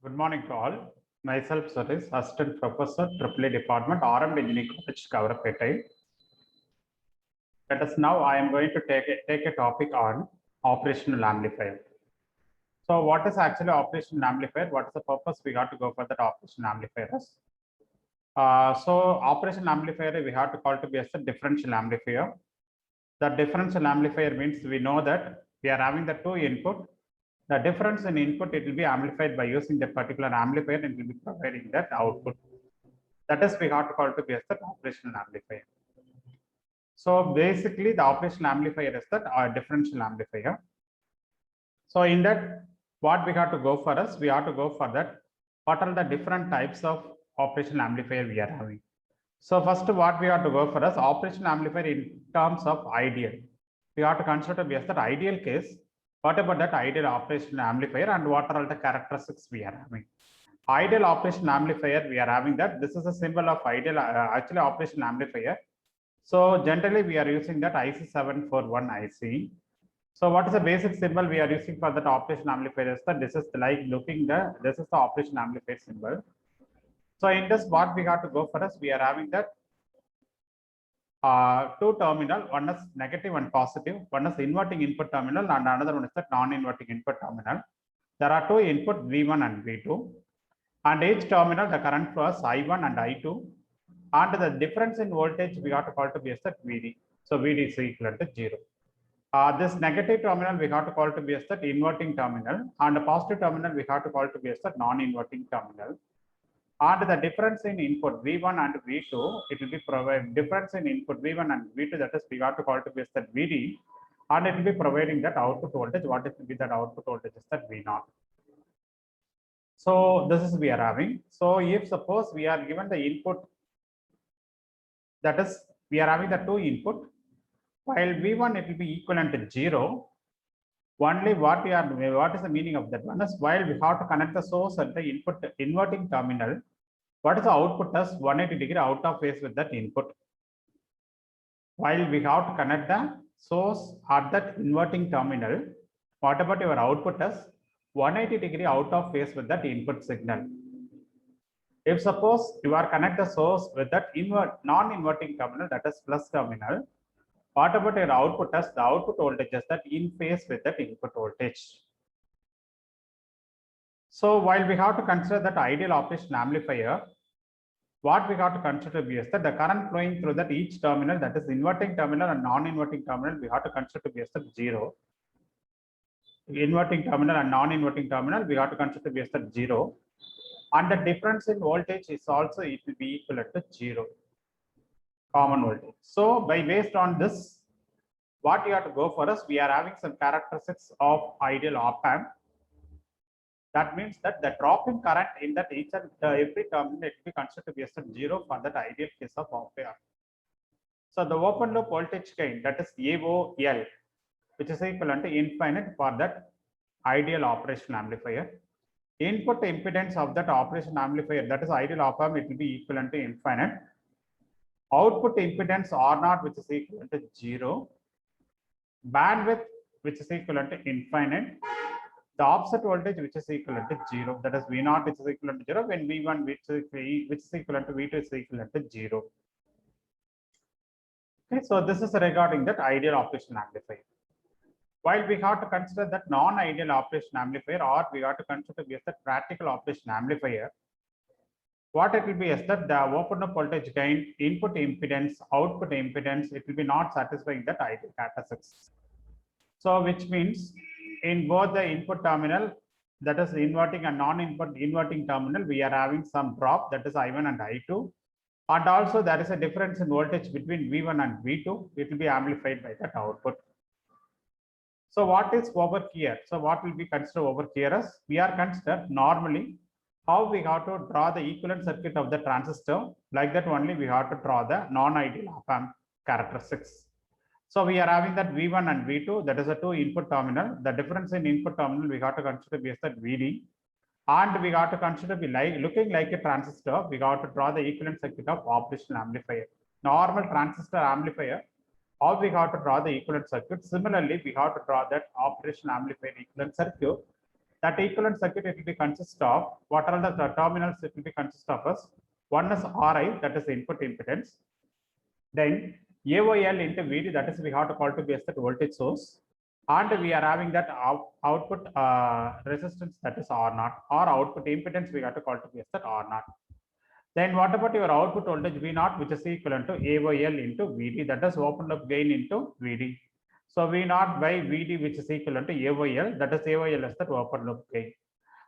Good morning to all. Myself, Satish, Assistant Professor, AAA Department, RM Engineering College, Kavarapettai. Let us now, I am going to take a topic on operational amplifier. So what is actually operational amplifier? What is the purpose we got to go for that operational amplifiers? So operational amplifier, we have to call to be as a differential amplifier. The differential amplifier means we know that we are having the two input. The difference in input, it will be amplified by using the particular amplifier and it will be providing that output. That is we have to call to be as the operational amplifier. So basically the operational amplifier is that differential amplifier. So in that, what we have to go for us, we have to go for that. What are the different types of operational amplifier we are having? So first, what we have to go for us, operational amplifier in terms of ideal. We have to consider be as that ideal case. What about that ideal operational amplifier and what are all the characteristics we are having? Ideal operational amplifier, we are having that. This is a symbol of ideal actually operational amplifier. So generally we are using that IC741 IC. So what is the basic symbol we are using for that operational amplifier is that this is like looking this is the operational amplifier symbol. So in this, what we got to go for us, we are having that two terminal, one is negative and positive, one is inverting input terminal and another one is the non-inverting input terminal. There are two input V1 and V2 and each terminal the current flows I1 and I2 and the difference in voltage we got to call to be as that VD. So VD is equal to 0. This negative terminal we have to call to be as that inverting terminal and the positive terminal we have to call to be as that non-inverting terminal. And the difference in input V1 and V2, it will be provided difference in input V1 and V2, that is we got to call to be as that VD, and it will be providing that output voltage. What it will be that output voltage is that V0. So this is we are having. So if suppose we are given the input, that is we are having the two input, while V1 it will be equivalent to 0. Only what is the meaning of that one is while we have to connect the source at the input inverting terminal, what is the output as 180-degree out of phase with that input. While we have to connect the source at that inverting terminal, what about your output as 180-degree out of phase with that input signal. If suppose you are connect the source with that non-inverting terminal, that is plus terminal, what about your output as the output voltage is that in phase with that input voltage. So while we have to consider that ideal operational amplifier, what we have to consider is that the current flowing through that each terminal, that is inverting terminal and non-inverting terminal, we have to consider to be as that 0. Inverting terminal and non-inverting terminal, we have to consider to be as that 0. And the difference in voltage is also it will be equal to 0. Common voltage. So based on this, what you have to go for us, we are having some characteristics of ideal op-amp. That means that the drop in current in that each and every terminal it will be considered to be as 0 for that ideal case of op-amp. So the open loop voltage gain, that is AOL, which is equivalent to infinite for that ideal operational amplifier. Input impedance of that operational amplifier, that is ideal op-amp, it will be equivalent to infinite. Output impedance R0, which is equivalent to 0. Bandwidth, which is equivalent to infinite. The offset voltage, which is equivalent to 0. That is V0, which is equivalent to 0. When V1, which is equivalent to V2, is equivalent to 0. Okay, so this is regarding that ideal operational amplifier. While we have to consider that non-ideal operational amplifier, or we have to consider as the practical operational amplifier, what it will be is that the open loop voltage gain, input impedance, output impedance, it will be not satisfying that ideal characteristics. So which means in both the input terminal, that is inverting and non-inverting terminal, we are having some drop, that is I1 and I2. And also there is a difference in voltage between V1 and V2. It will be amplified by that output. So what is over here? So what will be considered over here as we are considered normally how we have to draw the equivalent circuit of the transistor. Like that only we have to draw the non-ideal op-amp characteristics. So we are having that V1 and V2, that is a two input terminal. The difference in input terminal we have to consider be as that VD. And we got to consider be like looking like a transistor. We got to draw the equivalent circuit of operational amplifier. Normal transistor amplifier, how we have to draw the equivalent circuit. Similarly, we have to draw that operational amplifier equivalent circuit. That equivalent circuit, it will be consist of what are the terminals it will be consist of us. One is Ri, that is the input impedance. Then AOL into VD, that is we have to call to be as the voltage source. And we are having that output resistance, that is R0, or output impedance we have to call to be as that R0. Then what about your output voltage V0, which is equivalent to AOL into VD, that is open loop gain into VD. So V0 by VD, which is equivalent to AOL, that is AOL is that open loop gain.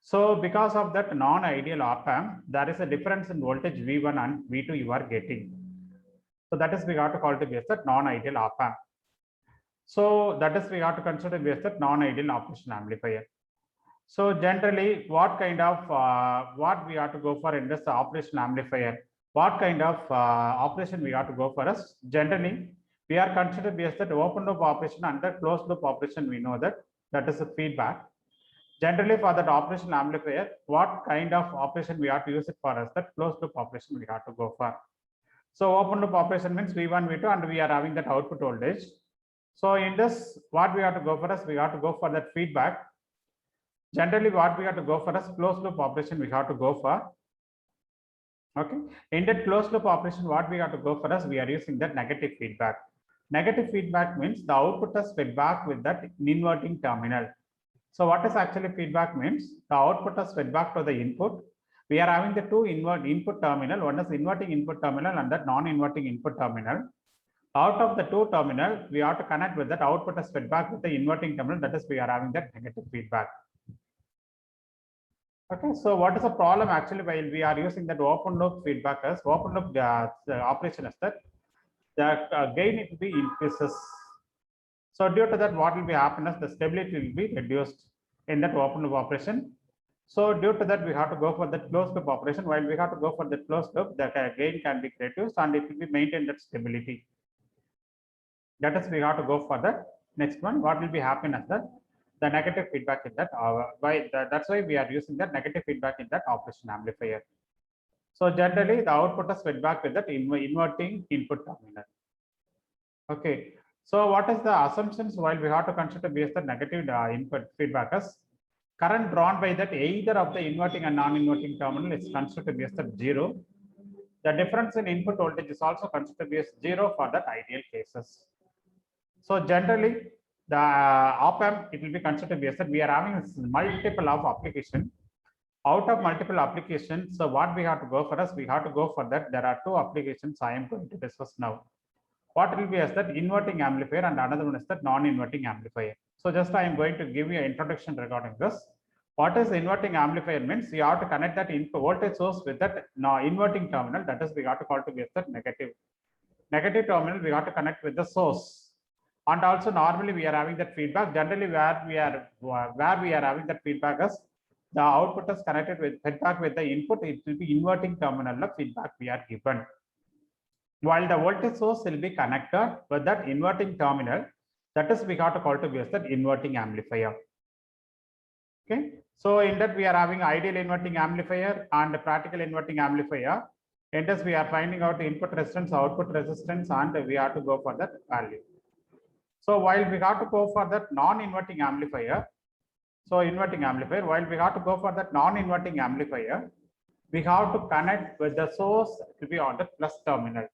So because of that non-ideal op-amp, there is a difference in voltage V1 and V2 you are getting. So that is we got to call to be as that non-ideal op-amp. So that is we have to consider be as that non-ideal operation amplifier. So generally, what kind of what we have to go for in this operation amplifier? What kind of operation we have to go for us? Generally, we are considered be as that open loop operation and the closed loop operation. We know that is a feedback. Generally, for that operation amplifier, what kind of operation we have to use it for us? That closed loop operation we have to go for. So open loop operation means V1, V2, and we are having that output voltage. So in this, what we have to go for us? We have to go for that feedback. Generally, what we have to go for us? Closed loop operation we have to go for. Okay. In that closed loop operation, what we have to go for us? We are using that negative feedback. Negative feedback means the output is fed back with that inverting terminal. So what is actually feedback means? The output is fed back to the input. We are having the two input terminal. One is inverting input terminal and that non-inverting input terminal. Out of the two terminal, we have to connect with that output is fed back with the inverting terminal. That is, we are having that negative feedback. Okay, so what is the problem actually while we are using that open loop feedback as open loop operation is that the gain it will be increases. So due to that, what will be happen is the stability will be reduced in that open loop operation. So due to that, we have to go for the closed loop operation. While we have to go for the closed loop, the gain can be reduced and it will be maintained that stability. That is, we have to go for the next one. What will be happen as that the negative feedback in that. That's why we are using that negative feedback in that operation amplifier. So generally, the output is fed back with that inverting input terminal. Okay. So what is the assumptions while we have to consider based the negative input feedback as current drawn by that either of the inverting and non-inverting terminal is considered to be as the 0. The difference in input voltage is also considered to be as 0 for that ideal cases. So generally, the op-amp it will be considered to be as that we are having multiple of application. Out of multiple applications, so what we have to go for us, we have to go for that. There are two applications I am going to discuss now. What will be as that inverting amplifier and another one is that non-inverting amplifier. So just I am going to give you an introduction regarding this. What is inverting amplifier means? You have to connect that input voltage source with that inverting terminal. That is, we have to call to be as that negative terminal. We have to connect with the source, and also normally we are having that feedback. Generally, where we are having that feedback is the output is connected with feedback with the input. It will be inverting terminal of feedback we are given. While the voltage source will be connected with that inverting terminal, that is we got to call to be as that inverting amplifier. Okay, so in that we are having ideal inverting amplifier and practical inverting amplifier. In this we are finding out the input resistance, output resistance, and we have to go for that value. So while we have to go for that non-inverting amplifier, so inverting amplifier, while we have to go for that non-inverting amplifier, we have to connect with the source to be on the plus terminal.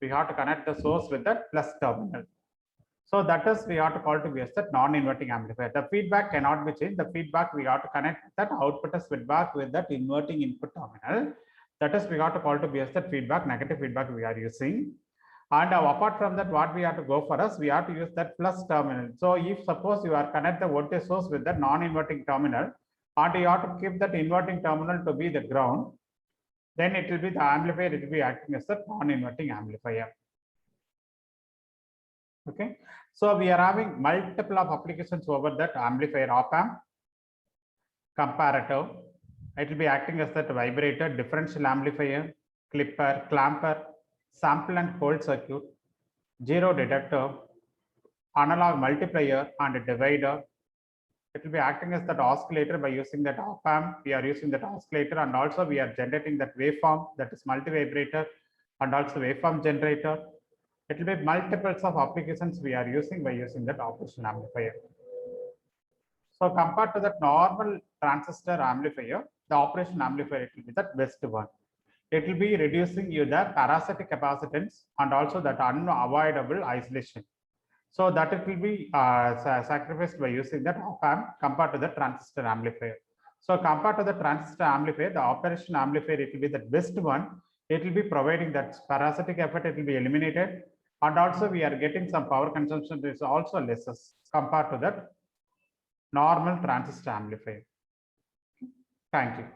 We have to connect the source with the plus terminal. So that is we have to call to be as that non-inverting amplifier. The feedback cannot be changed. The feedback we have to connect that output as feedback with that inverting input terminal. That is we have to call to be as that feedback, negative feedback we are using. And apart from that, what we have to go for us, we have to use that plus terminal. So if suppose you are connect the voltage source with the non-inverting terminal, and you have to keep that inverting terminal to be the ground, then it will be the amplifier, it will be acting as the non-inverting amplifier. Okay, so we are having multiple of applications over that amplifier op-amp, comparator, it will be acting as that vibrator, differential amplifier, clipper, clamper, sample and hold circuit, zero detector, analog multiplier, and a divider. It will be acting as that oscillator by using that op-amp. We are using that oscillator, and also we are generating that waveform, that is multi-vibrator, and also waveform generator. It will be multiples of applications we are using by using that operation amplifier. So compared to the normal transistor amplifier, the operation amplifier, it will be the best one. It will be reducing you the parasitic capacitance and also that unavoidable isolation. So that it will be sacrificed by using that op-amp compared to the transistor amplifier. So compared to the transistor amplifier, the operation amplifier, it will be the best one. It will be providing that parasitic effect, it will be eliminated. And also we are getting some power consumption is also less compared to that normal transistor amplifier. Thank you.